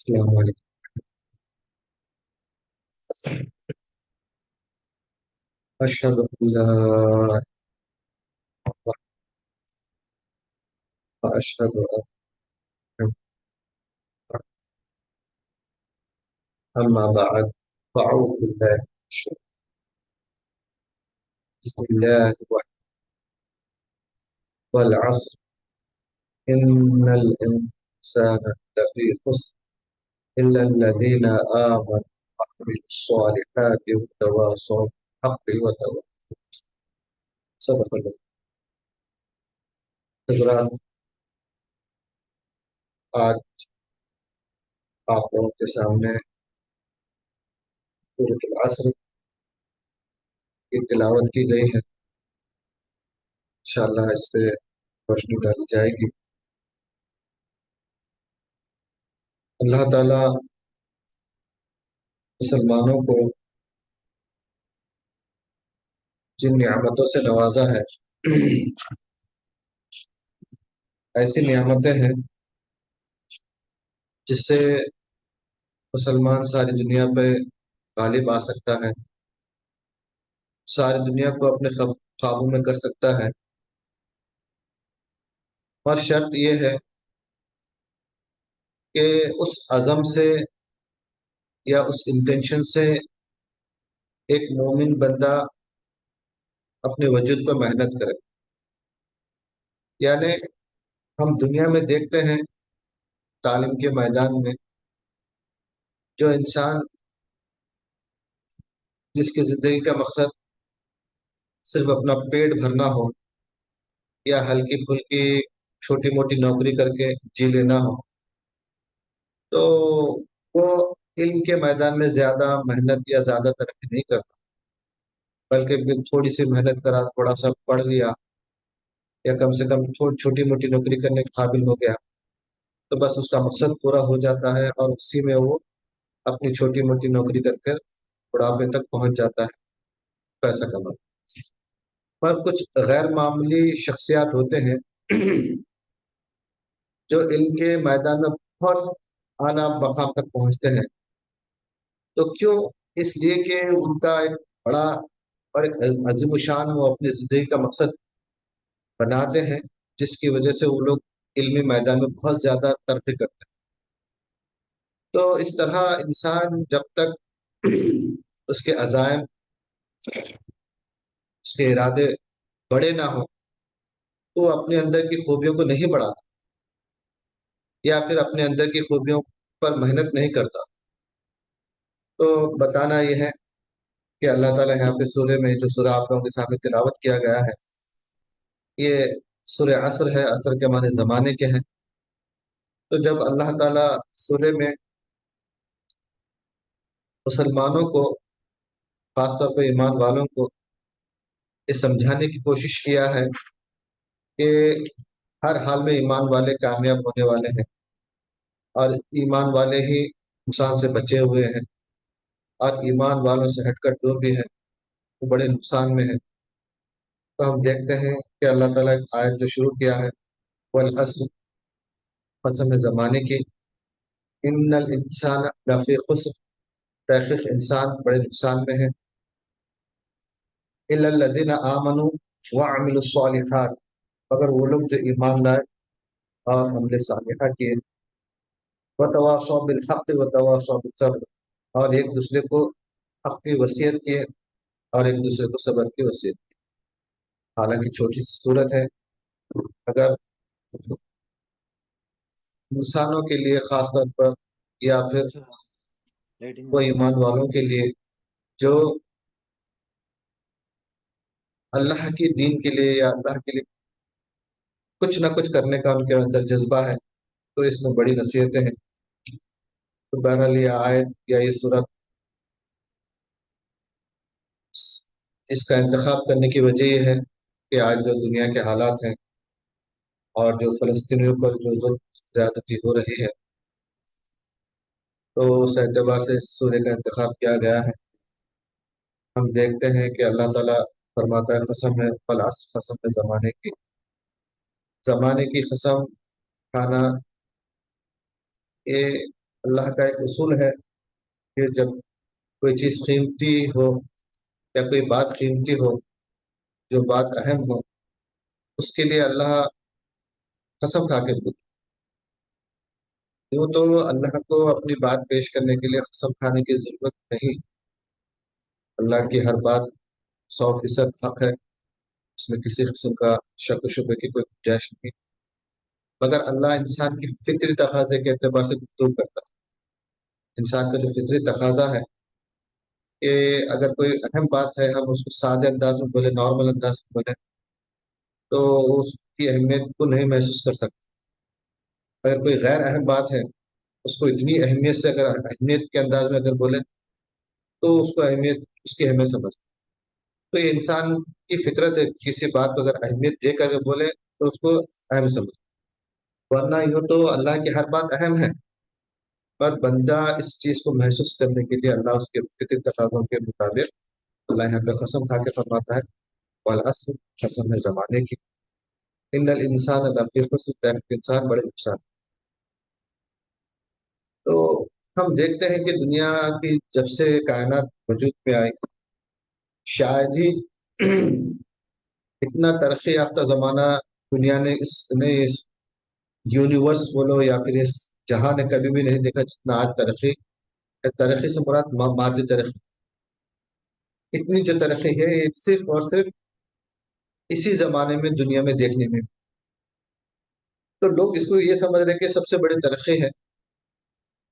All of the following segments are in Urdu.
السلام علیکم۔ اشهد ان لا اله الا الله واشهد ان محمدا اما بعد فاعوذ بالله من الشيطان. بسم الله والعصر ان الانسان لفي خسر الا الذين امنوا وعملوا الصالحات وتواصوا بالحق وتواصوا صدق الله. حضرات، آج آپ لوگوں کے سامنے سورۃ العصر کی تلاوت کی گئی ہے۔ انشاءاللہ اس پہ روشنی ڈالی جائے گی۔ اللہ تعالیٰ مسلمانوں کو جن نعمتوں سے نوازا ہے، ایسی نعمتیں ہیں جس سے مسلمان ساری دنیا پہ غالب آ سکتا ہے، ساری دنیا کو اپنے قابو میں کر سکتا ہے۔ اور شرط یہ ہے کہ اس عزم سے یا اس انٹینشن سے ایک مومن بندہ اپنے وجود پہ محنت کرے۔ یعنی ہم دنیا میں دیکھتے ہیں تعلیم کے میدان میں جو انسان جس کی زندگی کا مقصد صرف اپنا پیٹ بھرنا ہو یا ہلکی پھلکی چھوٹی موٹی نوکری کر کے جی لینا ہو، تو وہ علم کے میدان میں زیادہ محنت یا زیادہ ترقی نہیں کرتا، بلکہ تھوڑی سی محنت کرا، تھوڑا سا پڑھ لیا یا کم سے کم تھوڑی چھوٹی موٹی نوکری کرنے کے قابل ہو گیا تو بس اس کا مقصد پورا ہو جاتا ہے، اور اسی میں وہ اپنی چھوٹی موٹی نوکری کر کر بڑھاپے تک پہنچ جاتا ہے، پیسہ کما۔ پر کچھ غیر معمولی شخصیات ہوتے ہیں جو علم کے میدان میں بہت اعلیٰ مقام تک پہنچتے ہیں۔ تو کیوں؟ اس لیے کہ ان کا ایک بڑا اور ایک عظیم الشان وہ اپنی زندگی کا مقصد بناتے ہیں، جس کی وجہ سے وہ لوگ علمی میدان میں بہت زیادہ ترقی کرتے ہیں۔ تو اس طرح انسان جب تک اس کے عزائم، اس کے ارادے بڑے نہ ہوں تو وہ اپنے اندر کی خوبیوں کو نہیں بڑھاتا یا پھر اپنے اندر کی خوبیوں پر محنت نہیں کرتا۔ تو بتانا یہ ہے کہ اللہ تعالیٰ یہاں پہ سورہ میں جو سورہ آپ لوگوں کے سامنے تلاوت کیا گیا ہے، یہ سورہ عصر ہے، عصر کے معنی زمانے کے ہیں۔ تو جب اللہ تعالیٰ سورہ میں مسلمانوں کو، خاص طور پہ ایمان والوں کو یہ سمجھانے کی کوشش کیا ہے کہ ہر حال میں ایمان والے کامیاب ہونے والے ہیں، اور ایمان والے ہی نقصان سے بچے ہوئے ہیں، اور ایمان والوں سے ہٹ کر جو بھی ہے وہ بڑے نقصان میں ہے۔ تو ہم دیکھتے ہیں کہ اللہ تعالیٰ ایک آیت جو شروع کیا ہے، والعصر، قسم زمانے کی، ان الانسان لفی خسر، تحقیق انسان بڑے نقصان میں ہے، الا الذین آمنوا وعملوا الصالحات، مگر وہ لوگ جو ایمان لائے اور عمل صالحہ کیے، وتواصوا بالحق وتواصوا بالصبر، اور ایک دوسرے کو حق کی وصیت کیے اور ایک دوسرے کو صبر کی وصیت کی۔ حالانکہ چھوٹی سی صورت ہے، اگر انسانوں کے لیے خاص طور پر یا پھر وہ ایمان والوں کے لیے جو اللہ کی دین کے لیے یا اللہ کے لیے کچھ نہ کچھ کرنے کا ان کے اندر جذبہ ہے، تو اس میں بڑی نصیحتیں ہیں۔ تو بہرحال یہ آیت یا یہ صورت، اس کا انتخاب کرنے کی وجہ یہ ہے کہ آج جو دنیا کے حالات ہیں اور جو فلسطینیوں پر جو ظلم زیادتی ہو رہی ہے، تو اس اعتبار سے اس سورہ کا انتخاب کیا گیا ہے۔ ہم دیکھتے ہیں کہ اللہ تعالیٰ فرماتا ہے، قسم ہے والعصر، قسم ہے زمانے کی۔ زمانے کی قسم کھانا یہ اللہ کا ایک اصول ہے کہ جب کوئی چیز قیمتی ہو یا کوئی بات قیمتی ہو، جو بات اہم ہو، اس کے لیے اللہ قسم کھا کے بولتا ہے۔ یوں تو اللہ کو اپنی بات پیش کرنے کے لیے قسم کھانے کی ضرورت نہیں۔ اللہ کی ہر بات 100% حق ہے، اس میں کسی قسم کا شک و شبہ کی کوئی گنجائش نہیں، مگر اللہ انسان کی فطری تقاضے کے اعتبار سے گفتگو کرتا ہے۔ انسان کا جو فطری تقاضا ہے کہ اگر کوئی اہم بات ہے ہم اس کو سادے انداز میں بولے، نارمل انداز میں بولے، تو اس کی اہمیت کو نہیں محسوس کر سکتے۔ اگر کوئی غیر اہم بات ہے، اس کو اتنی اہمیت سے اگر اہمیت کے انداز میں اگر بولے تو اس کو اس کی اہمیت سمجھتے۔ تو یہ انسان کی فطرت ہے، کسی بات کو اگر اہمیت دے کر بولے تو اس کو اہم سمجھ، ورنہ یوں تو اللہ کی ہر بات اہم ہے، پر بندہ اس چیز کو محسوس کرنے کے لیے اللہ اس کے فطری تقاضوں کے مطابق اللہ یہاں پہ قسم کھا کے فرماتا ہے، والعصر، قسم ہے زمانے کی، ان الانسان لفی خسر، تحقیق انسان بڑے نقصان۔ تو ہم دیکھتے ہیں کہ دنیا کی جب سے کائنات وجود میں آئی، شاید ہی اتنا ترقی یافتہ زمانہ دنیا نے اس یونیورس بولو یا پھر اس جہاں نے کبھی بھی نہیں دیکھا جتنا آج ترقی۔ ترقی سے مراد مادی ترقی، اتنی جو ترقی ہے یہ صرف اور صرف اسی زمانے میں دنیا میں دیکھنے میں۔ تو لوگ اس کو یہ سمجھ رہے ہیں کہ سب سے بڑی ترقی ہے،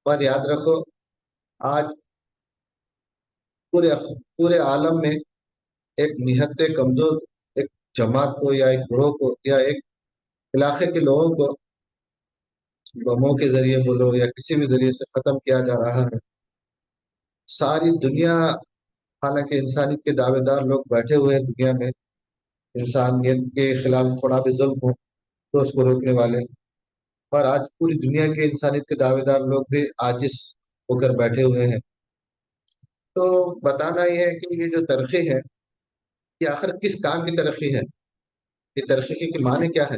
پر یاد رکھو آج پورے پورے عالم میں ایک نہت کمزور ایک جماعت کو یا ایک گروہ کو یا ایک علاقے کے لوگوں کو بموں کے ذریعے بولو یا کسی بھی ذریعے سے ختم کیا جا رہا ہے۔ ساری دنیا، حالانکہ انسانیت کے دعوے دار لوگ بیٹھے ہوئے ہیں دنیا میں، انسانیت کے خلاف تھوڑا بھی ظلم ہو تو اس کو روکنے والے، پر آج پوری دنیا کے انسانیت کے دعوے دار لوگ بھی عاجز ہو کر بیٹھے ہوئے ہیں۔ تو بتانا یہ ہے کہ یہ جو ترقی ہے یہ آخر کس کام کی ترقی ہے، یہ ترقی کے معنی کیا ہے؟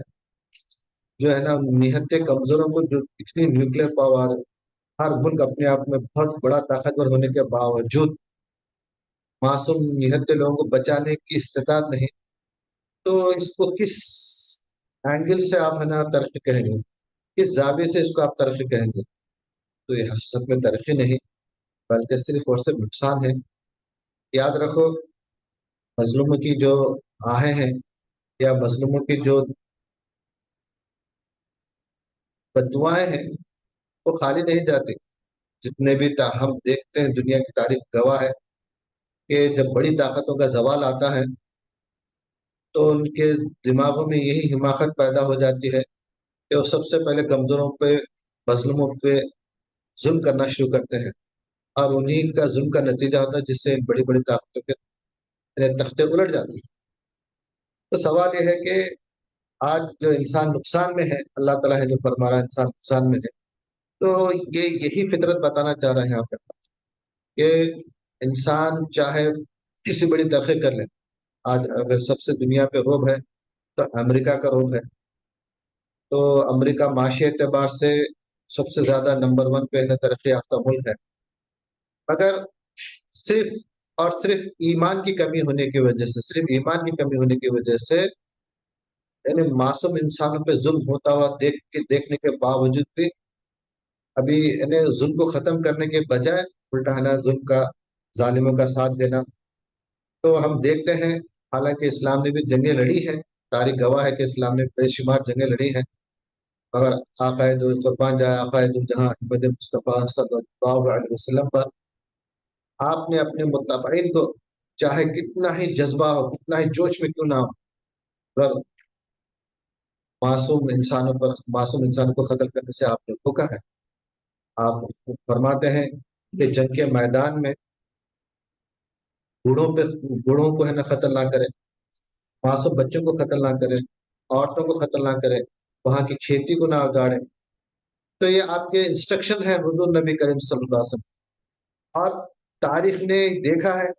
جو ہے نا نہت کمزوروں کو، جو اتنی نیوکلیر پاور، ہر ملک اپنے آپ میں بہت بڑا طاقتور ہونے کے باوجود معصوم نہتے لوگوں کو بچانے کی استطاعت نہیں، تو اس کو کس اینگل سے آپ ہے نا ترقی کہیں گے، کس زاویے سے اس کو آپ ترقی کہیں گے؟ تو یہ حقیقت میں ترقی نہیں بلکہ صرف اور صرف نقصان ہے۔ یاد رکھو مظلوموں کی جو آہیں ہیں یا مظلوموں کی جو بددعائیں ہیں وہ خالی نہیں جاتی۔ جتنے بھی ہم دیکھتے ہیں، دنیا کی تاریخ گواہ ہے کہ جب بڑی طاقتوں کا زوال آتا ہے تو ان کے دماغوں میں یہی حماقت پیدا ہو جاتی ہے کہ وہ سب سے پہلے کمزوروں پہ، مظلوموں پہ ظلم کرنا شروع کرتے ہیں، اور انہی کا ظلم کا نتیجہ ہوتا ہے جس سے بڑی بڑی طاقتوں کے تختے الٹ جاتے ہیں۔ تو سوال یہ ہے کہ آج جو انسان نقصان میں ہے، اللہ تعالیٰ ہے جو فرما رہا ہے انسان نقصان میں ہے، تو یہی فطرت بتانا چاہ رہے ہیں یہاں پہ کہ انسان چاہے کسی بڑی ترقی کر لے، آج اگر سب سے دنیا پہ روب ہے تو امریکہ کا روب ہے، تو امریکہ معاشی اعتبار سے سب سے زیادہ نمبر 1 پہ ترقی یافتہ ملک ہے، مگر صرف اور صرف ایمان کی کمی ہونے کی وجہ سے، صرف ایمان کی کمی ہونے کی وجہ سے، یعنی معصوم انسانوں پہ ظلم ہوتا ہوا دیکھنے کے باوجود بھی ابھی یعنی ظلم کو ختم کرنے کے بجائے الٹا ہے نا ظلم کا، ظالموں کا ساتھ دینا۔ تو ہم دیکھتے ہیں حالانکہ اسلام نے بھی جنگیں لڑی ہے، تاریخ گواہ ہے کہ اسلام نے بے شمار جنگیں لڑی ہیں، مگر عقائد قربان جائے عقائد جہاں احمد مصطفیٰ صلی اللہ علیہ وسلم پر آپ نے اپنے متبعین کو چاہے کتنا ہی جذبہ ہو، کتنا ہی جوش میں کیوں نہ ہو، اگر معصوم انسانوں کو قتل کرنے سے آپ نے روکا ہے۔ آپ فرماتے ہیں کہ جنگ کے میدان میں بوڑھوں کو ہے نا قتل نہ کرے، معصوم بچوں کو قتل نہ کرے، عورتوں کو قتل نہ کرے، وہاں کی کھیتی کو نہ اگاڑے۔ تو یہ آپ کے انسٹرکشن ہے حضور نبی کریم صلی اللہ علیہ وسلم۔ اور تاریخ نے دیکھا ہے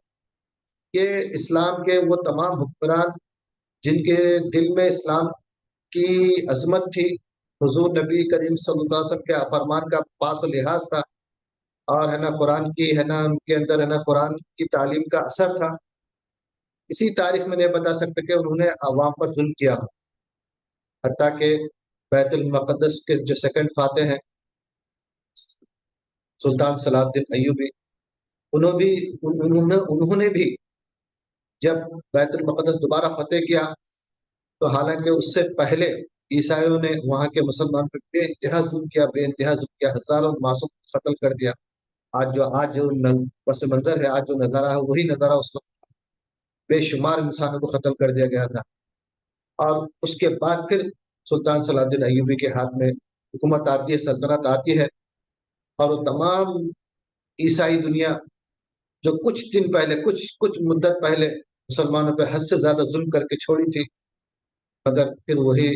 کہ اسلام کے وہ تمام حکمران جن کے دل میں اسلام کی عظمت تھی، حضور نبی کریم صلی اللہ علیہ وسلم کے فرمان کا پاس و لحاظ تھا، اور ہے نا قرآن کی ہے نا ان کے اندر ہے نا قرآن کی تعلیم کا اثر تھا، اسی تاریخ میں نہیں بتا سکتے کہ انہوں نے عوام پر ظلم کیا ہو۔ حتیٰ کہ بیت المقدس کے جو سیکنڈ فاتح ہیں سلطان صلاح الدین ایوبی، انہوں نے بھی جب بیت المقدس دوبارہ فتح کیا، تو حالانکہ اس سے پہلے عیسائیوں نے وہاں کے مسلمان پر بے انتہا ظلم کیا، بے انتہا ظلم کیا، ہزاروں معصوم کو قتل کر دیا۔ آج جو پس منظر ہے، آج جو نظارہ ہے وہی نظارہ اس وقت بے شمار انسانوں کو قتل کر دیا گیا تھا۔ اور اس کے بعد پھر سلطان صلاح الدین ایوبی کے ہاتھ میں حکومت آتی ہے، سلطنت آتی ہے، اور وہ تمام عیسائی دنیا جو کچھ دن پہلے کچھ مدت پہلے مسلمانوں پہ حد سے زیادہ ظلم کر کے چھوڑی تھی، مگر پھر وہی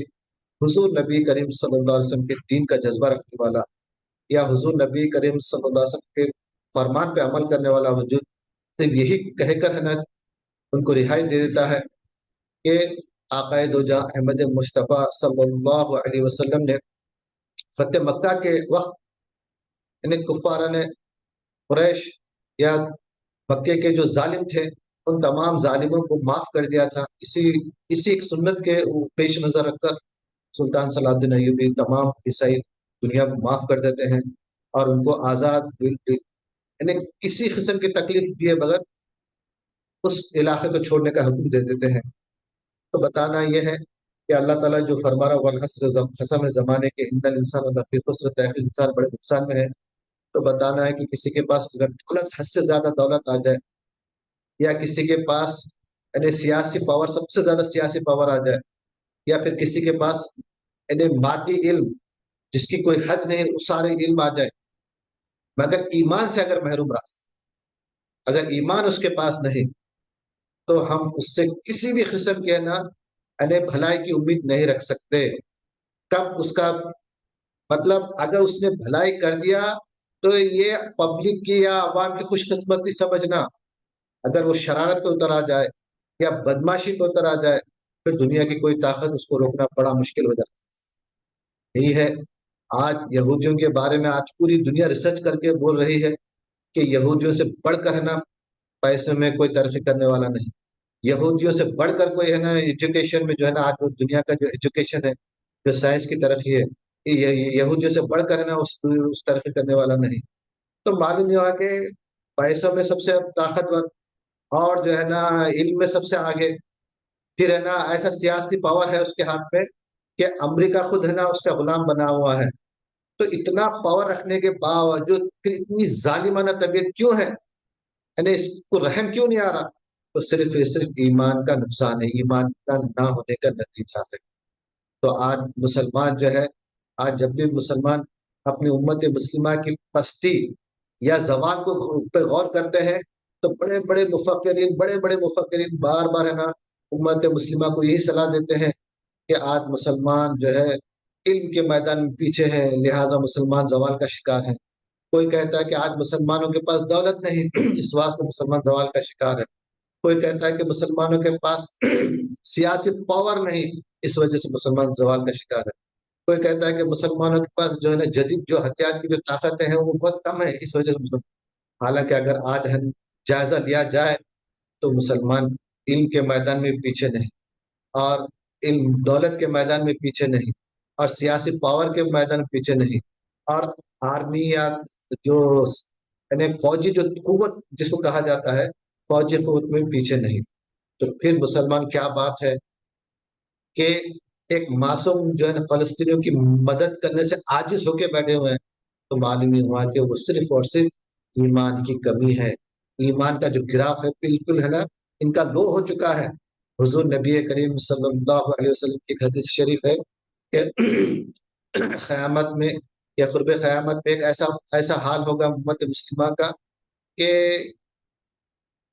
حضور نبی کریم صلی اللہ علیہ وسلم کے دین کا جذبہ رکھنے والا، یا حضور نبی کریم صلی اللہ علیہ وسلم کے فرمان پہ عمل کرنے والا وجود صرف یہی کہہ کر ہے نا ان کو رہائی دے دیتا ہے کہ آقائے دو جہاں احمد مصطفیٰ صلی اللہ علیہ وسلم نے فتح مکہ کے وقت یعنی کفاران قریش یا مکے کے جو ظالم تھے ان تمام ظالموں کو معاف کر دیا تھا۔ اسی ایک سنت کے پیش نظر رکھ کر سلطان صلاح الدین ایوبی تمام عیسائی دنیا کو معاف کر دیتے ہیں، اور ان کو آزاد یعنی کسی قسم کی تکلیف دیے بغیر اس علاقے کو چھوڑنے کا حکم دے دیتے ہیں۔ تو بتانا یہ ہے کہ اللہ تعالیٰ جو فرما رہا والحسر قسم زمانے کے ان الانسان لفی خسر، تحقیق انسان بڑے نقصان میں ہے، تو بتانا ہے کہ کسی کے پاس اگر دولت حد سے زیادہ دولت آ جائے، یا کسی کے پاس یعنی سیاسی پاور، سب سے زیادہ سیاسی پاور آ جائے، یا پھر کسی کے پاس یعنی مادی علم جس کی کوئی حد نہیں، اس سارے علم آ جائے، مگر ایمان سے اگر محروم رہا، اگر ایمان اس کے پاس نہیں، تو ہم اس سے کسی بھی قسم کے نا یعنی بھلائی کی امید نہیں رکھ سکتے۔ کب اس کا مطلب اگر اس نے بھلائی کر دیا تو یہ پبلک کی یا عوام کی خوش قسمتی سمجھنا، اگر وہ شرارت پہ اتر آ جائے یا بدماشی پہ اتر آ جائے، پھر دنیا کی کوئی طاقت اس کو روکنا بڑا مشکل ہو جاتا ہے۔ یہی ہے آج یہودیوں کے بارے میں آج پوری دنیا ریسرچ کر کے بول رہی ہے کہ یہودیوں سے بڑھ کر ہے نا پیسے میں کوئی ترقی کرنے والا نہیں، یہودیوں سے بڑھ کر کوئی ہے نا ایجوکیشن میں جو ہے نا آج دنیا کا جو ایجوکیشن ہے، جو سائنس کی ترقی ہے، یہودیوں سے بڑھ کر ہے نا اس ترقی کرنے والا نہیں۔ تو معلوم یہ ہوا کہ پیسوں میں سب سے طاقتور، اور جو ہے نا علم میں سب سے آگے، پھر ہے نا ایسا سیاسی پاور ہے اس کے ہاتھ میں کہ امریکہ خود ہے نا اس کا غلام بنا ہوا ہے۔ تو اتنا پاور رکھنے کے باوجود پھر اتنی ظالمانہ طبیعت کیوں ہے، یعنی اس کو رحم کیوں نہیں آ رہا؟ تو صرف ایمان کا نقصان ہے، ایمان کا نہ ہونے کا نتیجہ ہے۔ تو آج مسلمان جو ہے، آج جب بھی مسلمان اپنی امت مسلمہ کی پستی یا زوال کو پہ غور کرتے ہیں، تو بڑے بڑے مفکرین بار بار ہے نا امت مسلمہ کو یہی صلاح دیتے ہیں کہ آج مسلمان جو ہے علم کے میدان میں پیچھے ہے، لہٰذا مسلمان زوال کا شکار ہے۔ کوئی کہتا ہے کہ آج مسلمانوں کے پاس دولت نہیں، اس واسطے مسلمان زوال کا شکار ہے۔ کوئی کہتا ہے کہ مسلمانوں کے پاس سیاسی پاور نہیں، اس وجہ سے مسلمان زوال کا شکار ہے۔ کوئی کہتا ہے کہ مسلمانوں کے پاس جو ہے نا جدید جو ہتھیار کی جو طاقتیں ہیں وہ بہت کم ہے، اس وجہ سے مسلمان۔ حالانکہ اگر آج ہم جائزہ لیا جائے تو مسلمان علم کے میدان میں پیچھے نہیں، اور علم دولت کے میدان میں پیچھے نہیں، اور سیاسی پاور کے میدان میں پیچھے نہیں، اور آرمی یا جو یعنی فوجی جو قوت جس کو کہا جاتا ہے، فوجی قوت میں پیچھے نہیں۔ تو پھر مسلمان کیا بات ہے کہ ایک معصوم جو ہے نا فلسطینیوں کی مدد کرنے سے عاجز ہو کے بیٹھے ہوئے ہیں، تو معلوم ہوا کہ وہ صرف اور صرف ایمان کی کمی ہے۔ ایمان کا جو گراف ہے بالکل ہے نا ان کا لو ہو چکا ہے۔ حضور نبی کریم صلی اللہ علیہ وسلم کی حدیث شریف ہے کہ قیامت میں یا قرب قیامت میں ایک ایسا حال ہوگا امت مسلمہ کا کہ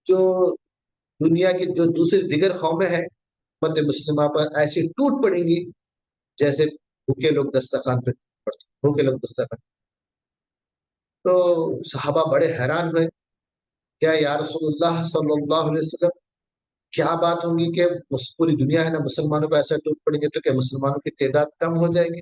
جو دنیا کی جو دوسری دیگر قومیں ہیں امت مسلمہ پر ایسی ٹوٹ پڑیں گی جیسے بھوکے لوگ دسترخوان پہ پڑتے، بھوکے لوگ دسترخوان۔ تو صحابہ بڑے حیران ہوئے، کیا یا رسول اللہ صلی اللہ علیہ وسلم کیا بات ہوگی کہ پوری دنیا ہے نا مسلمانوں کو ایسا ٹوٹ پڑیں گے، تو کیا مسلمانوں کی تعداد کم ہو جائے گی؟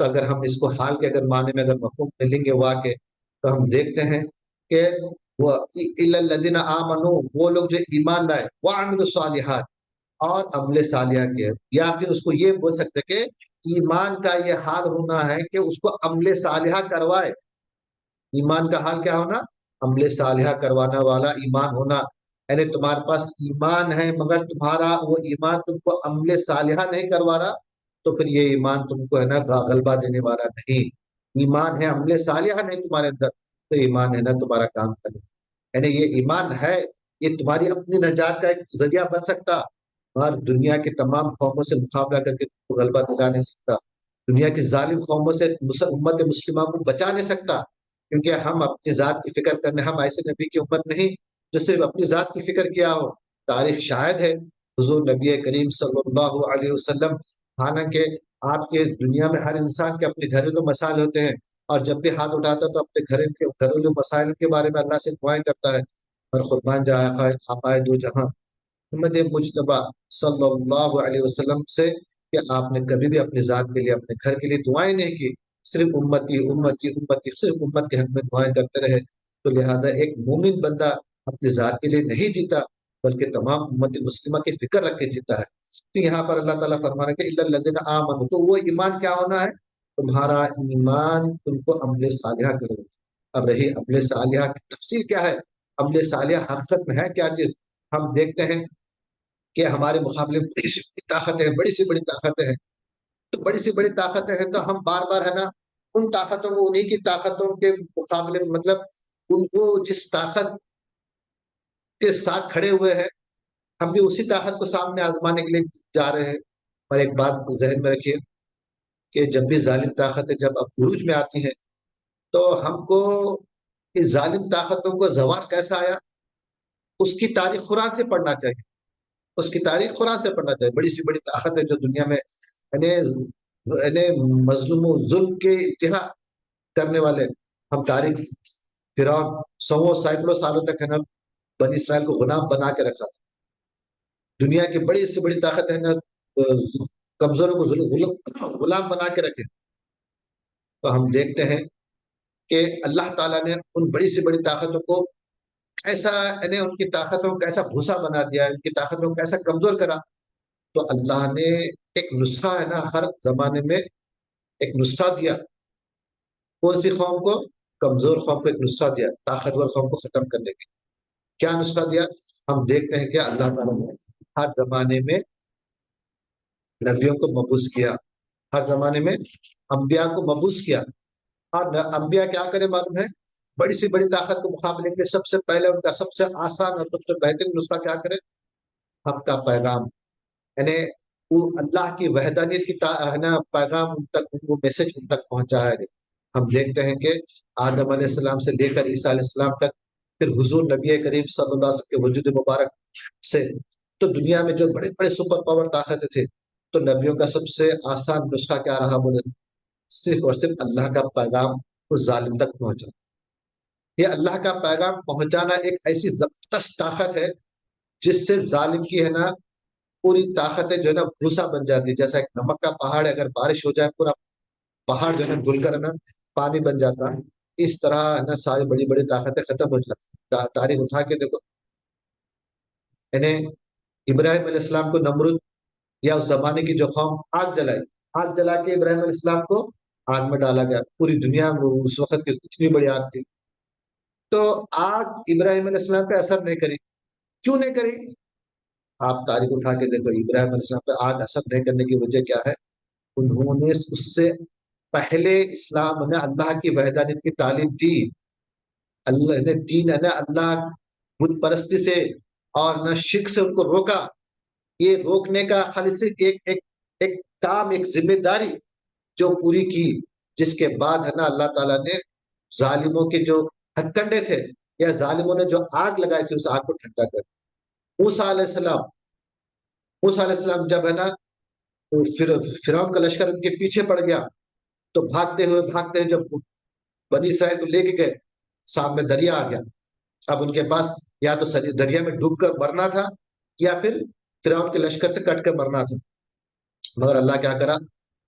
تو اگر ہم اس کو حال کے اگر معنی میں اگر مفہوم میں لیں گے واقع، تو ہم دیکھتے ہیں کہ وہ الا الذین آمنوا، وہ لوگ جو ایمان لائے، وعملوا الصالحات، اور عمل صالحہ کیا، یا پھر اس کو یہ بول سکتے کہ ایمان کا یہ حال ہونا ہے کہ اس کو عمل صالحہ کروائے۔ ایمان کا حال کیا ہونا؟ عمل صالحہ کروانا والا ایمان ہونا، یعنی تمہارے پاس ایمان ہے مگر تمہارا وہ ایمان تم کو عمل صالحہ نہیں کروا رہا، تو پھر یہ ایمان تم کو ہے نا غلبہ دینے والا نہیں۔ ایمان ہے، عمل صالحہ نہیں تمہارے اندر، تو ایمان ہے نا تمہارا کام کرے، یعنی یہ ایمان ہے، یہ تمہاری اپنی نجات کا ایک ذریعہ بن سکتا، اور دنیا کے تمام قوموں سے مقابلہ کر کے تم کو غلبہ دلا نہیں سکتا، دنیا کی ظالم قوموں سے امت مسلمہ کو بچا نہیں سکتا، کیونکہ ہم اپنی ذات کی فکر کرنے، ہم ایسے نبی کی امت نہیں جو صرف اپنی ذات کی فکر کیا ہو۔ تاریخ شاہد ہے حضور نبی کریم صلی اللہ علیہ وسلم، حالانکہ آپ کے دنیا میں ہر انسان کے اپنے گھریلو مسائل ہوتے ہیں، اور جب بھی ہاتھ اٹھاتا تو اپنے گھریلو مسائل کے بارے میں اللہ سے دعائیں کرتا ہے، اور قربان جائے آقائے دو جہاں محمد مجتبیٰ صلی اللہ علیہ وسلم سے کہ آپ نے کبھی بھی اپنی ذات کے لیے، اپنے گھر کے لیے دعائیں نہیں کی، صرف امتی امتی امتی، صرف امت کے حق میں دعائیں کرتے رہے۔ تو لہٰذا ایک مومن بندہ اپنی ذات کے لیے نہیں جیتا، بلکہ تمام امت مسلمہ کی فکر رکھ کے جیتا ہے۔ تو یہاں پر اللہ تعالیٰ فرما رہے کہ الا الذین آمنوا، تو وہ ایمان کیا ہونا ہے؟ تمہارا ایمان تم کو عمل صالحہ کرے۔ اب رہی عمل صالحہ کی تفسیر کیا ہے، عمل صالحہ حقیقت میں ہے کیا چیز؟ ہم دیکھتے ہیں کہ ہمارے مقابلے میں بڑی سی بڑی طاقتیں ہیں، بڑی سی بڑی طاقتیں ہیں، تو بڑی سی بڑی طاقتیں ہیں، تو ہم بار بار ہے نا ان طاقتوں کو، انہی کی طاقتوں کے مقابلے میں، مطلب ان کو جس طاقت کے ساتھ کھڑے ہوئے ہیں، ہم بھی اسی طاقت کو سامنے آزمانے کے لیے جا رہے ہیں۔ اور ایک بات ذہن میں رکھیے کہ جب بھی ظالم طاقتیں جب اب عروج میں آتی ہیں، تو ہم کو اس ظالم طاقتوں کو زوال کیسا آیا، اس کی تاریخ قرآن سے پڑھنا چاہیے، اس کی تاریخ قرآن سے پڑھنا چاہیے۔ بڑی سی بڑی طاقت ہے جو دنیا میں یعنی مظلوم و ظلم کے انتہا کرنے والے، ہم تاریخ فرعون سو سینکڑوں سالوں تک ہے نا بنی اسرائیل کو غلام بنا کے رکھا تھا۔ دنیا کی بڑی سے بڑی طاقت ہے نا کمزوروں کو غلام بنا کے رکھے۔ تو ہم دیکھتے ہیں کہ اللہ تعالیٰ نے ان بڑی سے بڑی طاقتوں کو ایسا، یعنی ان کی طاقتوں کو کیسا بھوسا بنا دیا، ان کی طاقتوں کو کیسا کمزور کرا۔ تو اللہ نے ایک نسخہ ہے نا ہر زمانے میں ایک نسخہ دیا، کون سی قوم کو؟ کمزور قوم کو ایک نسخہ دیا، طاقتور قوم کو ختم کرنے کے۔ کیا نسخہ دیا؟ ہم دیکھتے ہیں کہ اللہ تعالیٰ نے ہر زمانے میں نبیوں کو مبعوث کیا، ہر زمانے میں انبیاء کو مبعوث کیا، اور انبیاء کیا کرے معلوم ہے؟ بڑی سی بڑی طاقت کو مقابلے کے سب سے پہلے ان کا سب سے آسان اور سب سے بہترین نسخہ کیا کرے؟ حق کا پیغام، یعنی وہ اللہ کی وحدانیت کی پیغام ان تک، وہ میسج ان تک پہنچایا گیا۔ ہم دیکھتے ہیں کہ آدم علیہ السلام سے لے کر عیسیٰ علیہ السلام تک، پھر حضور نبی کریم صلی اللہ علیہ وسلم کے وجود مبارک سے، تو دنیا میں جو بڑے بڑے سپر پاور طاقتیں تھے، تو نبیوں کا سب سے آسان نسخہ کیا رہا؟ بولے صرف اور صرف اللہ کا پیغام اس ظالم تک پہنچا۔ یہ اللہ کا پیغام پہنچانا ایک ایسی زبردست طاقت ہے جس سے ظالم کی ہے نا پوری طاقتیں جو ہے نا بھوسا بن جاتی ہے، جیسا ایک نمک کا پہاڑ ہے، اگر بارش ہو جائے پورا پہاڑ جو ہے نا گل کر ہے نا پانی بن جاتا ہے، اس طرح ہے نا ساری بڑی بڑی طاقتیں ختم ہو جاتی ہیں۔ تاریخ اٹھا کے دیکھو، یعنی ابراہیم علیہ السلام کو نمرود یا اس زمانے کی جو قوم آگ جلائی، آگ جلا کے ابراہیم علیہ السلام کو آگ میں ڈالا گیا، پوری دنیا میں اس وقت کی اتنی بڑی آگ تھی، تو آگ ابراہیم علیہ السلام پہ اثر نہیں کری۔ کیوں نہیں کری؟ آپ تاریخ اٹھا کے دیکھو، ابراہیم علیہ السلام پہ آگ اثر نہیں کرنے کی وجہ کیا ہے؟ انہوں نے اس سے پہلے اسلام نے اللہ کی وحدانیت کی تعلیم دی، اللہ نے دین ہے نا اللہ بت پرستی سے اور نہ شرک سے ان کو روکا۔ یہ روکنے کا خالی صرف ایک کام، ایک ذمہ داری جو پوری کی، جس کے بعد ہے نا اللہ تعالیٰ نے ظالموں کے جو ہتھ کنڈے تھے یا ظالموں نے جو آگ لگائی تھی اس آگ کو ٹھنڈا کر دیا۔ موسیٰ علیہ السلام، موسیٰ علیہ السلام جب ہے نا فرعون کا لشکر ان کے پیچھے پڑ گیا، تو بھاگتے ہوئے جب بنی اسرائیل کو لے کے گئے، سامنے دریا آ گیا۔ اب ان کے پاس یا تو دریا میں ڈوب کر مرنا تھا یا پھر فرعون کے لشکر سے کٹ کر مرنا تھا، مگر اللہ کیا کرا؟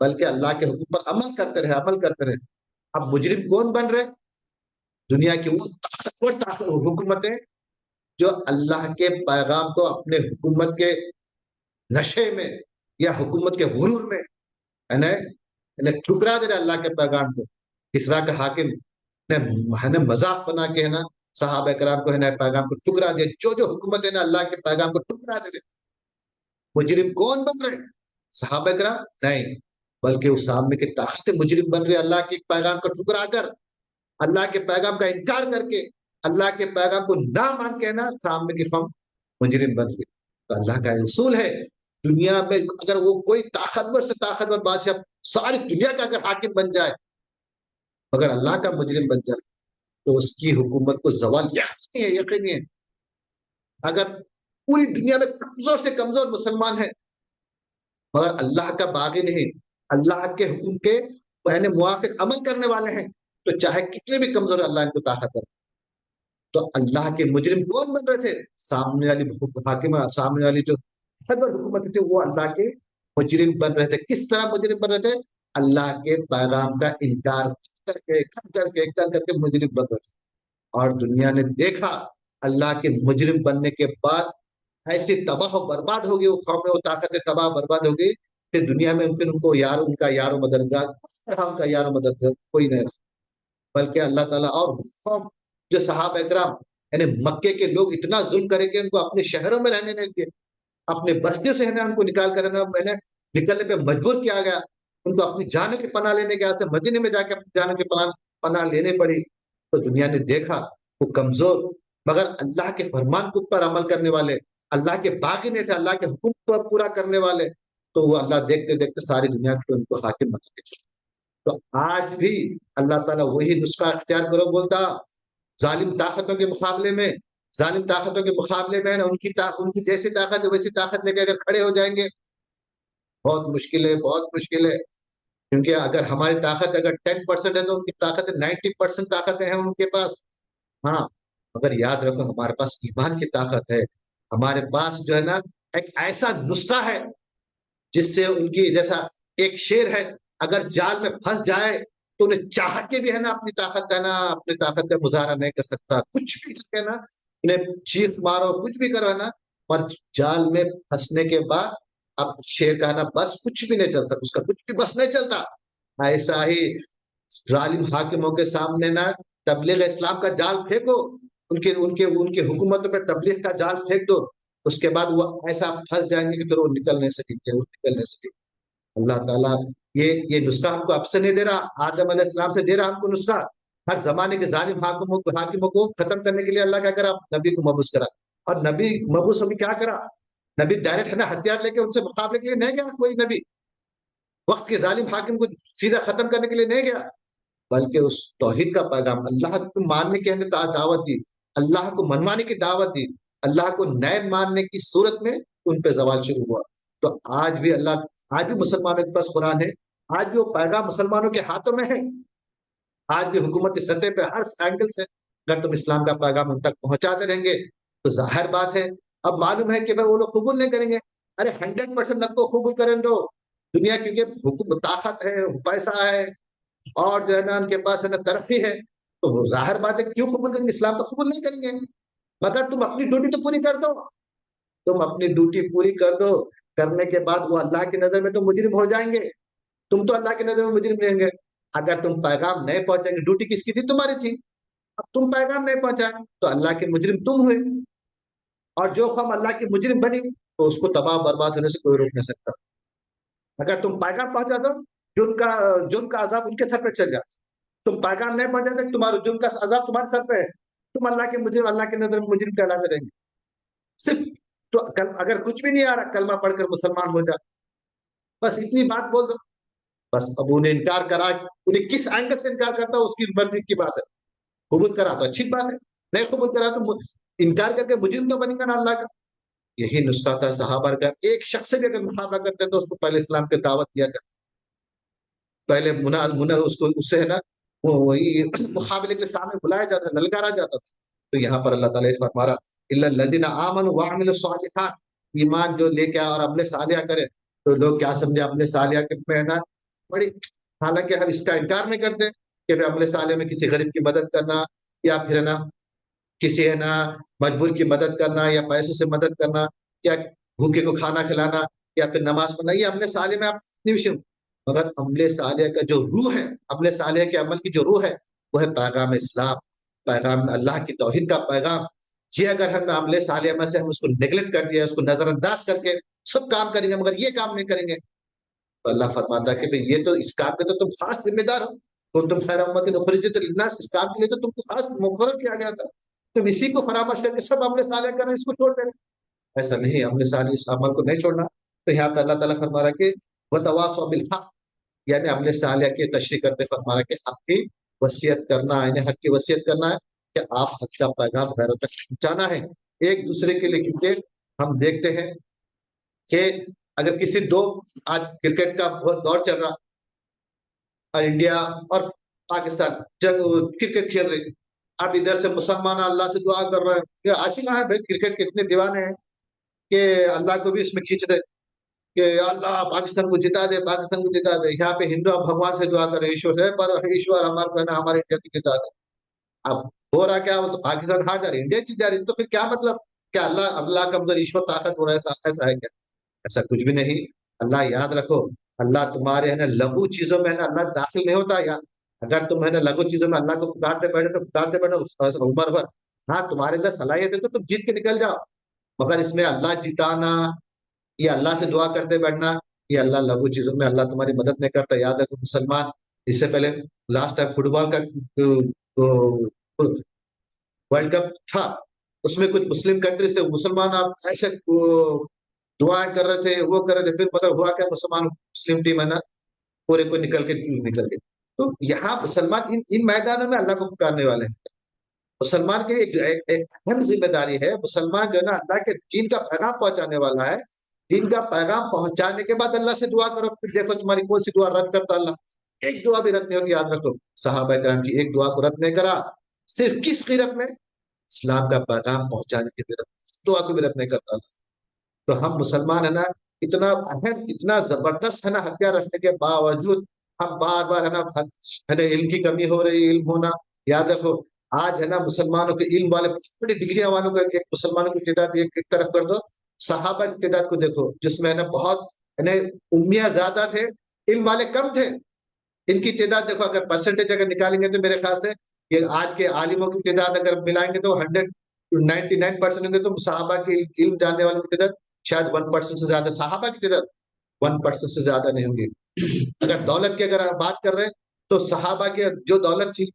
بلکہ اللہ کے حکم پر عمل کرتے رہے، عمل کرتے رہے۔ اب مجرم کون بن رہے؟ دنیا کی وہ طاقتور حکومتیں جو اللہ کے پیغام کو اپنے حکومت کے نشے میں یا حکومت کے غرور میں انہیں ٹھکرا دے رہے اللہ کے پیغام کو۔ کسرا کا حاکم نے مذاق بنا کے ہے نا صحابہ کرام کو ہے نا پیغام کو ٹھکرا دیا۔ جو حکومت ہے نا اللہ کے پیغام کو ٹھکرا دے رہے، مجرم کون بن رہے؟ صحابہ کرام نہیں، بلکہ اس سامنے کی طاقت مجرم بن رہے اللہ کے پیغام کو ٹھکرا کر، اللہ کے پیغام کا انکار کر کے، اللہ کے پیغام کو نہ مان کے نا سامنے کی قوم مجرم بن گئی۔ تو اللہ کا اصول ہے دنیا میں اگر وہ کوئی طاقتور سے طاقتور بادشاہ ساری دنیا کا اگر حاکم بن جائے مگر اللہ کا مجرم بن جائے تو اس کی حکومت کو زوال یقینی ہے، یقینی ہے۔ اگر پوری دنیا میں کمزور سے کمزور مسلمان ہے مگر اللہ کا باغی نہیں، اللہ کے حکم کے موافق عمل کرنے والے ہیں، تو چاہے کتنے بھی کمزور اللہ ان کو طاقت ہے۔ تو اللہ کے مجرم کون بن رہے تھے؟ سامنے والی حاکمہ، سامنے والی جو حکومت تھی وہ اللہ کے مجرم بن رہے تھے۔ کس طرح مجرم بن رہے تھے؟ اللہ کے پیغام کا انکار کر کے مجرم بن رہے تھے۔ اور دنیا نے دیکھا اللہ کے مجرم بننے کے بعد ایسی تباہ و برباد ہوگی، وہ قوم وہ طاقتیں تباہ برباد ہوگی، پھر دنیا میں ان کو ان کا یار و مددگار، ان کا یار و مددگار کوئی نہیں رہا، بلکہ اللہ تعالیٰ اور قوم جو صحابہ اکرام یعنی مکے کے لوگ اتنا ظلم کریں کہ ان کو اپنے شہروں میں رہنے نہیں دیے، اپنے بستیوں سے ان کو نکال کر نکلنے پہ مجبور کیا گیا، ان کو اپنی جانوں کی پناہ لینے کے واسطے مدینے میں جا کے اپنی جانوں کی پناہ لینے پڑی۔ تو دنیا نے دیکھا وہ کمزور مگر اللہ کے فرمان کے اوپر عمل کرنے والے، اللہ کے باغی نہیں تھے، اللہ کے حکم کو پورا کرنے والے، تو وہ اللہ دیکھتے دیکھتے ساری دنیا کو ان کو حاکم بنا کے چلے۔ تو آج بھی اللہ تعالیٰ وہی نسخہ اختیار کرو بولتا، ظالم طاقتوں کے مقابلے میں، ظالم طاقتوں کے مقابلے میں ان کی جیسی طاقت ہے ویسی طاقت لے کے اگر کھڑے ہو جائیں گے بہت مشکل ہے، بہت مشکل ہے۔ کیونکہ اگر ہماری طاقت اگر 10% ہے تو ان کی طاقت 90% طاقتیں ہیں ان کے پاس۔ ہاں مگر یاد رکھو ہمارے پاس ایمان کی طاقت ہے، ہمارے پاس جو ہے نا ایک ایسا نسخہ ہے جس سے ان کی جیسا ایک شیر ہے اگر جال میں پھنس جائے تو انہیں چاہ کے بھی ہے نا اپنی طاقت کا اپنی طاقت کا مظاہرہ نہیں کر سکتا، کچھ بھی کر کے نا انہیں چیخ مارو کچھ بھی کرو نا، اور جال میں پھنسنے کے بعد اب شیر کا نا بس کچھ بھی نہیں چلتا، اس کا کچھ بھی بس نہیں چلتا۔ ایسا ہی ظالم حاکموں کے سامنے نا تبلیغ اسلام کا جال پھینکو، ان کے حکومتوں پہ تبلیغ کا جال پھینک دو، اس کے بعد وہ ایسا پھنس جائیں گے کہ پھر وہ نکل نہیں سکیں گے، وہ نکل نہیں سکیں گے۔ اللہ تعالیٰ یہ نسخہ ہم کو اب سے نہیں دے رہا، آدم علیہ السلام سے دے رہا ہم کو نسخہ۔ ہر زمانے کے ظالم حاکموں کو ختم کرنے کے لیے اللہ کیا کرا؟ نبی کو مبعوث کرا، اور نبی مبعوث ابھی کیا کرا؟ نبی ڈائریکٹ ہے نا ہتھیار لے کے ان سے مقابلے کے لیے نہیں گیا، کوئی نبی وقت کے ظالم حاکم کو سیدھا ختم کرنے کے لیے نہیں گیا، بلکہ اس توحید کا پیغام اللہ کو ماننے کی دعوت دی، اللہ کو منوانے کی دعوت دی، اللہ کو نئے ماننے کی صورت میں ان پہ زوال شروع ہوا۔ تو آج بھی مسلمانوں کے پاس قرآن ہے، آج بھی وہ پیغام مسلمانوں کے ہاتھوں میں ہے، آج بھی حکومت کی سطح پہ ہر اینگل سے اگر تم اسلام کا پیغام ان تک پہنچاتے رہیں گے تو ظاہر بات ہے اب معلوم ہے کہ وہ لوگ قبول نہیں کریں گے۔ ارے 100% نہ کو قبول کریں دو دنیا، کیونکہ حکومت طاقت ہے، پیسہ ہے، اور جو ہے نا ان کے پاس ہے نا ترقی ہے، تو وہ ظاہر بات ہے کیوں قبول کریں گے؟ اسلام تو قبول نہیں کریں گے، مگر تم اپنی ڈیوٹی تو پوری کر دو، تم اپنی ڈیوٹی پوری کر دو، کرنے کے بعد وہ اللہ کی نظر میں تو مجرم ہو جائیں گے، تم تو اللہ کی نظر میں مجرم رہیں گے۔ اگر تم پیغام نہیں پہنچائیں گے، ڈیوٹی کس کی تھی؟ تمہاری تھی، اب تم پیغام نہیں پہنچائے تو اللہ کے مجرم تم ہوئے، اور جو قوم اللہ کی مجرم بنی تو اس کو تباہ برباد ہونے سے کوئی روک نہیں سکتا۔ اگر تم پیغام پہنچا دو جرم کا عذاب ان کے سر پہ چل جاتا، تم پیغام نہیں پہنچا دو تمہارا جرم کا عذاب تمہارے سر پہ ہے، تم اللہ کے مجرم، اللہ کے نظر میں مجرم کہلاتے رہیں گے۔ صرف تو اگر کچھ بھی نہیں آ رہا کلمہ پڑھ کر مسلمان ہو جا، بس اتنی بات بول دو، بس اب انہیں انکار کرا، انہیں کس اینگل سے انکار کرتا اس کی مرضی کی بات ہے، قبول کرا تو اچھی بات ہے، نہیں قبول کرا تو انکار کر کے مجرم تو بنے گا نا اللہ کا۔ یہی نسخہ تھا صحابہ کا، ایک شخص سے بھی اگر مقابلہ کرتے تو اس کو پہلے اسلام کی دعوت دیا کر، پہلے اس سے ہے نا وہی مقابلے کے سامنے بلایا جاتا تھا، للکارا جاتا تھا۔ تو یہاں پر اللہ تعالیٰ اس پر ہمارا الا الذین آمنوا وعملوا الصالحات، ایمان جو لے کے اور عمل صالحہ کرے، تو لوگ کیا سمجھے عمل صالحہ کے میں نا بڑی، حالانکہ ہم اس کا انکار نہیں کرتے کہ عمل صالح میں کسی غریب کی مدد کرنا، یا پھر ہے نا کسی ہے نا مجبور کی مدد کرنا، یا پیسوں سے مدد کرنا، یا بھوکے کو کھانا کھلانا، یا پھر نماز پڑھنا، یہ عمل صالح میں آپ اتنی بھی مگر عمل صالح کا جو روح ہے، عمل صالح کے عمل کی جو روح ہے، وہ ہے پیغام اسلام، پیغام اللہ کی توحید کا پیغام۔ یہ اگر ہم عمل صالح میں سے ہم اس کو نیگلیکٹ کر دیا، اس کو نظر انداز کر کے سب کام کریں گے مگر یہ کام نہیں کریں گے، تو اللہ فرماتا ہے کہ بھئی یہ تو اس کام کے تو تم خاص ذمہ دار ہو، تم خیر امت اخرجت للناس، اس کام کے لیے تو تم کو خاص مقرر کیا گیا تھا، تم اسی کو فراموش کر کے سب عمل صالح کرنا، اس کو چھوڑ دیں۔ ایسا نہیں، عمل صالح اس عمل کو نہیں چھوڑنا۔ تو یہاں پہ اللہ تعالیٰ فرما رہا ہے کہ وتواصوا بالحق، یعنی عمل صالح کی تشریح کرتے فرما رہا ہے کہ حق کی وصیت کرنا، یعنی حق کی وصیت کرنا ہے کہ آپ حق کا پیغام غیروں تک پہنچانا ہے ایک دوسرے کے لیے، کیونکہ ہم دیکھتے ہیں کہ اگر کسی دو، آج کرکٹ کا بہت دور چل رہا اور انڈیا اور پاکستان جنگ کرکٹ کھیل رہی، اب ادھر سے مسلمان اللہ سے دعا کر رہے ہیں کہ عاشق ہیں بھائی کرکٹ کے اتنے دیوانے ہیں کہ اللہ کو بھی اس میں کھینچ دے کہ اللہ پاکستان کو جتا دے، پاکستان کو جتا دے۔ یہاں پہ ہندو بھگوان سے دعا کر رہے ایشور ہے، پر ایشور ہمارے انڈیا کو جتا دے۔ اب ہو رہا کیا، وہ تو پاکستان ہار جا رہی، انڈیا جیت جا رہی، تو پھر کیا مطلب؟ کیا اللہ کمزور ایشور طاقت ہو رہا ہے؟ ایسا ہے کیا؟ ایسا کچھ بھی نہیں۔ اللہ یاد رکھو، اللہ تمہارے ہے نا لغو چیزوں میں ہے نا اللہ داخل نہیں ہوتا۔ یا اگر تم ہے نا لغو چیزوں میں اللہ کو پکارتے بیٹھے تو پکارتے بیٹھو عمر بھر، ہاں تمہارے اندر صلاحیت ہے تو تم جیت کے نکل جاؤ، مگر اس میں اللہ جتانا یا اللہ سے دعا کرتے بیٹھنا، یہ اللہ لغو چیزوں میں اللہ تمہاری مدد نہیں کرتا۔ یاد رکھو مسلمان، اس سے پہلے لاسٹ ٹائم فٹ بال کا ورلڈ کپ تھا، اس میں کچھ مسلم کنٹریز تھے، مسلمان آپ ایسے دعائیں کر رہے تھے، وہ کر رہے تھے، پھر مگر ہوا کیا، مسلمان مسلم ٹیم ہے نا پورے کو نکل گئے۔ تو یہاں مسلمان ان میدانوں میں اللہ کو پکارنے والے ہیں۔ مسلمان کی ایک اہم ذمہ داری ہے، مسلمان جو ہے نا اللہ کے دین کا پیغام پہنچانے والا ہے۔ دین کا پیغام پہنچانے کے بعد اللہ سے دعا کرو، پھر دیکھو تمہاری کون سی دعا رد کرتا اللہ، ایک دعا بھی رد نہیں ہوگی۔ یاد رکھو صحابہ کرام کی ایک دعا کو رد نہیں کرا، صرف کس قیرت میں؟ اسلام کا پیغام پہنچانے کی قیرت، دعا کو بھی رد نہیں کرتا اللہ۔ تو ہم مسلمان ہے نا اتنا اہم، اتنا زبردست ہے نا ہتھیار رکھنے کے باوجود ہم بار بار ہے نا علم کی کمی ہو رہی، علم ہونا۔ یاد رکھو آج ہے نا مسلمانوں کے علم والے بڑی ڈگریاں والوں کو ایک مسلمانوں کی تعداد ایک طرف کر دو، صحابہ کی تعداد کو دیکھو جس میں ہے نا بہت امیہ زیادہ تھے، علم والے کم تھے۔ ان کی تعداد دیکھو، اگر پرسنٹیج اگر نکالیں گے تو میرے خیال سے یہ آج کے عالموں کی تعداد اگر ملائیں گے تو 99% ہوں گے، تو صحابہ کے علم جاننے والوں کی تعداد شاید 1% سے زیادہ، صحابہ کی تعداد 1% سے زیادہ نہیں ہوں گی۔ اگر دولت کی اگر بات کر رہے ہیں تو صحابہ کی جو دولت تھی،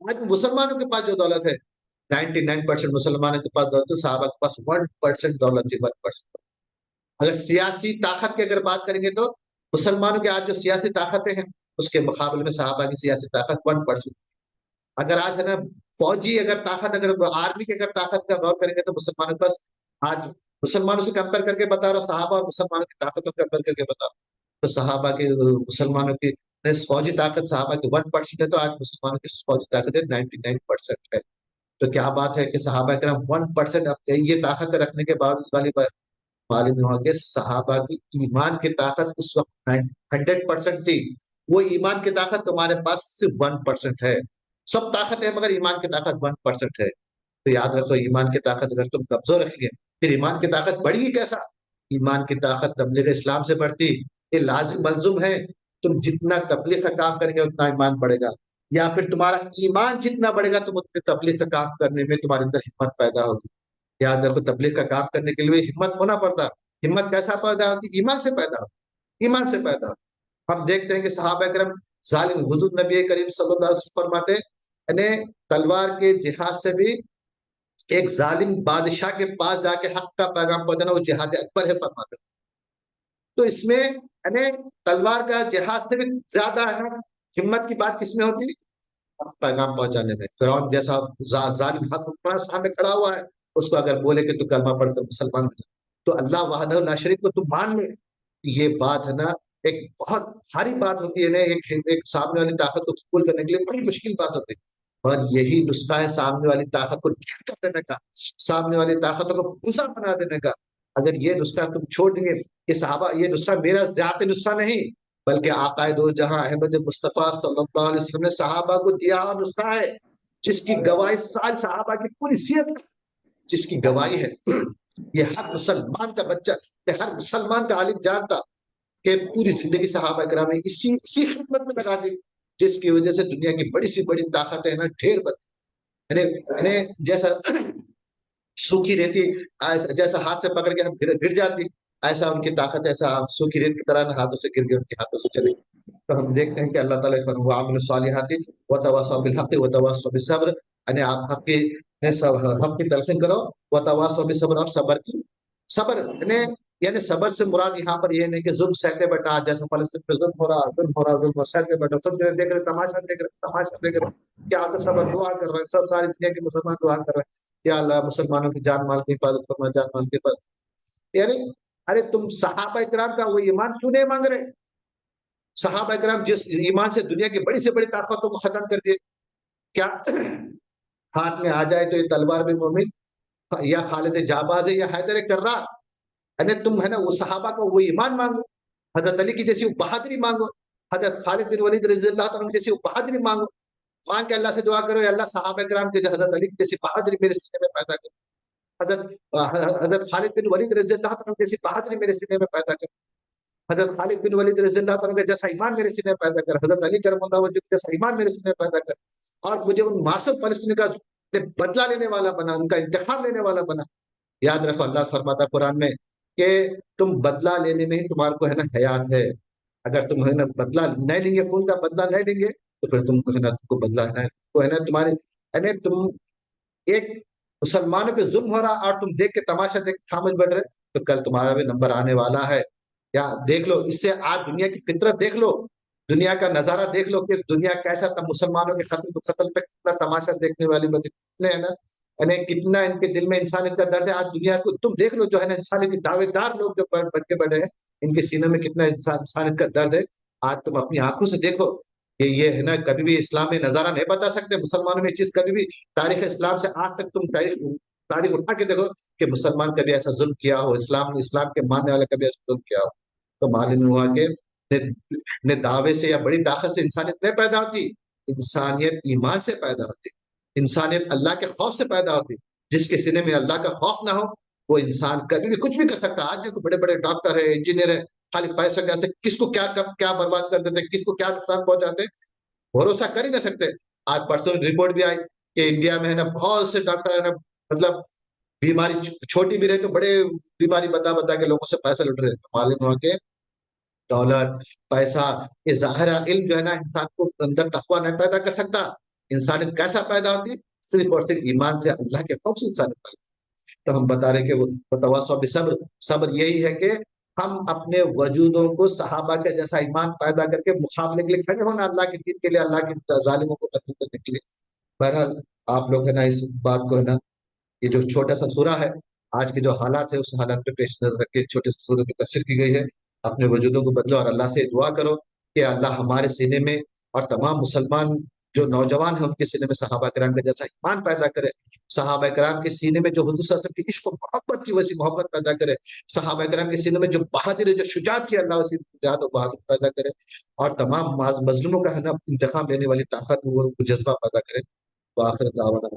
آج مسلمانوں کے پاس جو دولت ہے 99% مسلمانوں کے پاس دولت ہے، صحابہ کے پاس 1% دولت تھی، 1%۔ اگر سیاسی طاقت کی اگر بات کریں گے تو مسلمانوں کے آج جو سیاسی طاقتیں ہیں اس کے مقابلے میں صحابہ کی سیاسی طاقت 1%۔ اگر آج ہے نا فوجی اگر طاقت، اگر آرمی کی اگر طاقت کا غور کریں گے تو مسلمانوں کے پاس آج، مسلمانوں سے کمپیئر کر کے بتا رہا، صحابہ اور مسلمانوں کی طاقتوں کو کمپیئر کر کے بتا رہا، تو صحابہ کی مسلمانوں کی فوجی طاقت صحابہ کی 1% ہے، تو آج مسلمانوں کی فوجی طاقت 99% ہے۔ تو کیا بات ہے کہ صحابہ کرام 1% یہ طاقت رکھنے کے باوجود معلوم ہوا کہ صحابہ کی ایمان کی طاقت اس وقت 100% تھی، وہ ایمان کی طاقت تمہارے پاس صرف 1% ہے۔ سب طاقت ہے مگر ایمان کی طاقت 1% ہے۔ تو یاد رکھو ایمان کی طاقت اگر تم کمزور رکھ لیے پھر ایمان کی طاقت بڑھی گی کیسا؟ ایمان کی طاقت تبلیغ اسلام سے بڑھتی، یہ لازم ملزوم ہے۔ تم جتنا تبلیغ کا کام کریں گے اتنا ایمان بڑھے گا، یا پھر تمہارا ایمان جتنا بڑھے گا تم اتنے تبلیغ کا کام کرنے میں تمہارے اندر ہمت پیدا ہوگی۔ یاد رکھو تبلیغ کا کام کرنے کے لیے ہمت ہونا پڑتا، ہمت کیسا پیدا ہوتی؟ ایمان سے پیدا ہوتی، ایمان سے پیدا ہوتی۔ ہم دیکھتے ہیں کہ صحابہ کرام ظالم، حضور نبی کریم صلی اللہ علیہ وسلم فرماتے تلوار کے جہاد سے بھی ایک ظالم بادشاہ کے پاس جا کے حق کا پیغام پہنچانا وہ جہاد اکبر ہے فرماتے۔ تو اس میں تلوار کا جہاد سے بھی زیادہ ہے ہمت کی بات کس میں ہوتی؟ پیغام پہنچانے میں۔ فرعون جیسا ظالم حق حکمران سامنے کھڑا ہوا ہے، اس کو اگر بولے کہ تو کلمہ پڑھ کر مسلمان ہو جائے، تو اللہ وحدہ لا شریک کو تو مان لے، یہ بات ہے نا ایک بہت بھاری بات ہوتی ہے نا، ایک سامنے والی طاقت کو قبول کرنے کے لیے بڑی مشکل بات ہوتی ہے۔ اور یہی نسخہ ہے سامنے والی طاقت کو ڈھک کر دینے کا، سامنے والی طاقتوں کو غصہ بنا دینے کا۔ اگر یہ نسخہ تم چھوڑ دیں گے، یہ صحابہ، یہ نسخہ میرا ذاتی نسخہ نہیں، بلکہ آقا دو جہاں احمد مصطفیٰ صلی اللہ علیہ وسلم نے صحابہ کو دیا نسخہ ہے جس کی گواہی سال صحابہ کی پوری سیرت جس کی گواہی ہے یہ ہر مسلمان کا بچہ، ہر مسلمان کا عالم جانتا کہ پوری زندگی صحابہ کرام نے اسی خدمت میں لگا دی، جس کی وجہ سے دنیا کی بڑی سی بڑی طاقتیں نا ڈھیر انہیں جیسا سوکھی ریتی، جیسا ہاتھ سے پکڑ کے ہم گر جاتی، ایسا ان کی طاقت ایسا سوکھی ریت کی طرح ہاتھوں سے گر گئی، ان کے ہاتھوں سے چلی۔ تو ہم دیکھتے ہیں کہ اللہ تعالیٰ وَعَمِلُوا الصَّالِحَاتِ وَتَوَاصَوْا بِالْحَقِّ وَتَوَاصَوْا بِالصَّبْرِ، یعنی آپ حق کی تلقین کرو، وَتَوَاصَوْا بِالصَّبْرِ، اور صبر کی صبر یعنی صبر سے مراد یہاں پر یہ نہیں کہ ظلم سہتے بیٹھا، جیسا فلسطین پہ ظلم ہو رہا ظلم سہتے بیٹھا، سب دیکھ رہے تماشا دیکھ رہے کیا تو صبر دعا کر رہے ہیں، سب ساری دنیا کے مسلمان دعا کر رہے ہیں یا اللہ مسلمانوں کی جان مال کی حفاظت فرما، جان مال کی حفاظت، یعنی ارے تم صحابہ کرام کا وہ ایمان کیوں نہیں مانگ رہے؟ صحابہ کرام جس ایمان سے دنیا کی بڑی سے بڑی طاقتوں کو ختم کر دیے، کیا ہاتھ میں آ جائے تو یہ تلوار بھی مومن یا خالد جاباز ہے یا حیدر کرار، یعنی تم ہے نا وہ صحابہ کا وہ ایمان مانگو، حضرت علی کی جیسی وہ بہادری مانگو، حضرت خالد بن ولید رضی اللہ عنہ کی جیسی وہ بہادری مانگو، مانگ کے اللہ سے دعا کرو یا اللہ صحابہ کرام کے حضرت علی کی جیسی بہادری میرے سینے میں پیدا کرو، حضرت خالد بن ولید رضی اللہ عنہ جیسی بہادری میرے سینے میں پیدا کر، حضرت خالد بن ولید رضی اللہ عنہ کا جیسا ایمان میرے سینے میں پیدا کر، حضرت علی کرم اللہ وجہ جیسا ایمان میرے سینے میں پیدا کر، اور مجھے ان معصوم فلسطینی کا بدلہ لینے والا بنا، ان کا انتقام لینے والا بنا۔ یاد رکھو اللہ فرماتا قرآن میں کہ تم بدلہ لینے میں ہی تمہارے کو ہے نا حیات ہے، اگر تم ہے نا بدلہ نہیں لیں گے، خون کا بدلہ نہیں لیں گے تو پھر تم کو ہے نا تم کو بدلہ ہے نا تمہارے یعنی تم ایک مسلمانوں پہ ظلم ہو رہا اور تم دیکھ کے تماشا دیکھ کے خاموش بیٹھ رہے تو کل تمہارا بھی نمبر آنے والا ہے۔ یا دیکھ لو اس سے آج دنیا کی فطرت دیکھ لو، دنیا کا نظارہ دیکھ لو کہ دنیا کیسا تھا، مسلمانوں کے قتل پہ کتنا تماشا دیکھنے والی ہے نا، یعنی کتنا ان کے دل میں انسانیت کا درد ہے۔ آج دنیا کو تم دیکھ لو جو ہے نا انسانیت کے دعوے دار لوگ جو بن کے بڑے ہیں، ان کے سینوں میں کتنا انسانیت کا درد ہے۔ آج تم اپنی آنکھوں سے دیکھو کہ یہ ہے نا کبھی بھی اسلام میں نظارہ نہیں بتا سکتے مسلمانوں میں چیز، کبھی بھی تاریخ اسلام سے آج تک تم تاریخ اٹھا کے دیکھو کہ مسلمان کبھی ایسا ظلم کیا ہو، اسلام کے ماننے والے کبھی ایسا ظلم کیا ہو، تو معلوم ہوا کہ دعوے سے یا بڑی طاقت سے انسانیت نہیں پیدا ہوتی، انسانیت ایمان سے پیدا ہوتی، انسانیت اللہ کے خوف سے پیدا ہوتی۔ جس کے سینے میں اللہ کا خوف نہ ہو وہ انسان کبھی بھی کچھ بھی کر سکتا ہے۔ آج دیکھو بڑے بڑے ڈاکٹر ہے، انجینئر ہے، خالی پیسے کے کس کو کیا برباد کر دیتے، کس کو کیا نقصان پہنچاتے، بھروسہ کر ہی نہیں سکتے۔ آج پرسوں رپورٹ بھی آئی کہ انڈیا میں ہے نا بہت سے ڈاکٹر ہے نا، مطلب بیماری چھوٹی بھی رہے تو بڑے بیماری بتا کے لوگوں سے پیسے لوٹ رہے، معلوم ہوا کہ دولت پیسہ یہ ظاہرہ علم جو ہے نا انسان کو اندر تقویٰ نہیں پیدا کر سکتا۔ انسانیت کیسا پیدا ہوتی؟ صرف اور صرف ایمان سے، اللہ کے خوف سے انسانیت پیدا۔ تو ہم بتا رہے کہ وہ تواصوا بالصبر، صبر یہی ہے کہ ہم اپنے وجودوں کو صحابہ کے جیسا ایمان پیدا کر کے مقابلے کے لیے کھڑے ہونا، اللہ کے دین کے لیے، اللہ کے ظالموں کو ختم کرنے کے لیے۔ بہرحال آپ لوگ ہے نا اس بات کو ہے نا، یہ جو چھوٹا سا سورہ ہے، آج کے جو حالات ہے اس حالات پہ پیش نظر رکھ کے چھوٹے سے سورہ کی تفسیر کی گئی ہے۔ اپنے وجودوں کو بدلو اور اللہ سے دعا کرو کہ اللہ ہمارے سینے میں اور تمام مسلمان جو نوجوان ہیں ان کے سینے میں صحابہ کرام کا جیسا ایمان پیدا کرے، صحابہ کرام کے سینے میں جو حضور صلی اللہ علیہ وسلم کی عشق و محبت کی ویسی محبت پیدا کرے، صحابہ کرام کے سینے میں جو بہادر جو شجاعت کی اللہ ویسی شجاعت و بہادر پیدا کرے، اور تمام مظلوموں کا ہے نا انتقام لینے والی طاقت وہ جذبہ پیدا کرے۔ وآخر دعوانا